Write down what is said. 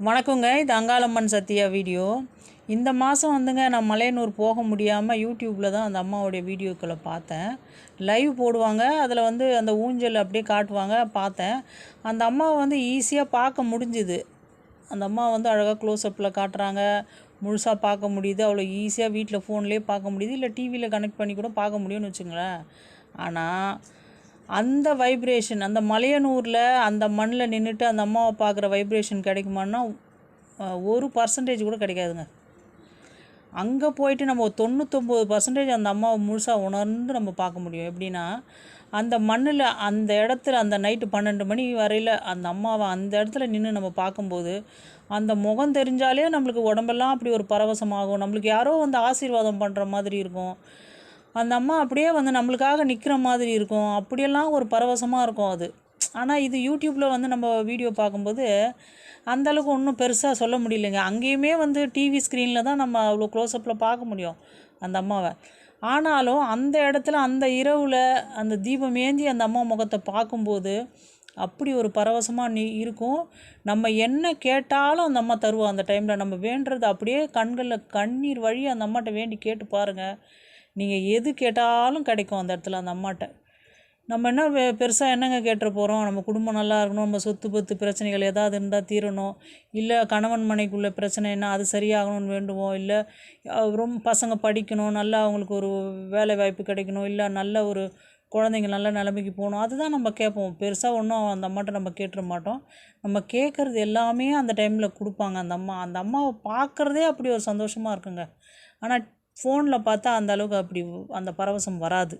வணக்கங்க. இது அங்காளம்மன் சத்யா வீடியோ. இந்த மாதம் வந்துங்க நான் மலையனூர் போக முடியாமல் யூடியூப்பில் தான் அந்த அம்மாவுடைய வீடியோக்களை பார்த்தேன். லைவ் போடுவாங்க. அதில் வந்து அந்த ஊஞ்சல் அப்படியே காட்டுவாங்க பார்த்தேன். அந்த அம்மாவை வந்து ஈஸியாக பார்க்க முடிஞ்சுது. அந்த அம்மா வந்து அழகாக க்ளோஸ்அப்பில் காட்டுறாங்க. முழுசாக பார்க்க முடியுது. அவ்வளோ ஈஸியாக வீட்டில் ஃபோன்லேயே பார்க்க முடியுது. இல்லை டிவியில் கனெக்ட் பண்ணி கூட பார்க்க முடியும்னு வச்சுங்களேன். ஆனால் அந்த வைப்ரேஷன் அந்த மலையனூரில் அந்த மண்ணில் நின்றுட்டு அந்த அம்மாவை பார்க்குற வைப்ரேஷன் கிடைக்குமான்னா 1% கூட கிடைக்காதுங்க. அங்கே போயிட்டு நம்ம 99% அந்த அம்மாவை முழுசாக உணர்ந்து நம்ம பார்க்க முடியும். எப்படின்னா அந்த மண்ணில் அந்த இடத்துல அந்த நைட்டு 12 மணி வரையில் அந்த அம்மாவை அந்த இடத்துல நின்று நம்ம பார்க்கும்போது அந்த முகம் தெரிஞ்சாலே நம்மளுக்கு உடம்பெல்லாம் அப்படி ஒரு பரவசமாகும். நம்மளுக்கு யாரோ வந்து ஆசீர்வாதம் பண்ணுற மாதிரி இருக்கும். அந்த அம்மா அப்படியே வந்து நம்மளுக்காக நிற்கிற மாதிரி இருக்கும். அப்படியெல்லாம் ஒரு பரவசமாக இருக்கும் அது. ஆனால் இது யூடியூப்பில் வந்து நம்ம வீடியோ பார்க்கும்போது அந்தளவுக்கு ஒன்றும் பெருசாக சொல்ல முடியலைங்க. அங்கேயுமே வந்து டிவி ஸ்க்ரீனில் தான் நம்ம அவ்வளோ க்ளோஸ்அப்பில் பார்க்க முடியும் அந்த அம்மாவை. ஆனாலும் அந்த இடத்துல அந்த இரவில் அந்த தீபம் ஏந்தி அந்த அம்மா முகத்தை பார்க்கும்போது அப்படி ஒரு பரவசமாக இருக்கும். நம்ம என்ன கேட்டாலும் அந்த அம்மா தருவோம். அந்த டைமில் நம்ம வேண்டுறது அப்படியே கண்களில் கண்ணீர் வழி அந்த அம்மாட்ட வேண்டி கேட்டு பாருங்கள். நீங்கள் எது கேட்டாலும் கிடைக்கும் அந்த இடத்துல அந்த அம்மாட்ட. நம்ம என்ன பெருசாக என்னங்க கேட்டுற போகிறோம். நம்ம குடும்பம் நல்லா இருக்கணும், நம்ம சொத்து பத்து பிரச்சனைகள் ஏதாவது இருந்தால் தீரணும், இல்லை கணவன் மனைக்குள்ள பிரச்சனை என்ன அது சரியாகணும்னு வேண்டுவோம், இல்லை ரொம்ப பசங்க படிக்கணும், நல்லா அவங்களுக்கு ஒரு வேலை வாய்ப்பு கிடைக்கணும், இல்லை நல்ல ஒரு குழந்தைங்க நல்ல நிலைமைக்கு போகணும், அதுதான் நம்ம கேட்போம். பெருசாக ஒன்றும் அந்த அம்மாட்ட நம்ம கேட்டுற மாட்டோம். நம்ம கேட்குறது எல்லாமே அந்த டைமில் கொடுப்பாங்க அந்த அம்மா. அந்த அம்மாவை பார்க்குறதே அப்படி ஒரு சந்தோஷமாக இருக்குங்க. ஆனால் ஃபோனில் பார்த்தா அந்த அளவுக்கு அப்படி அந்த பரவசம் வராது.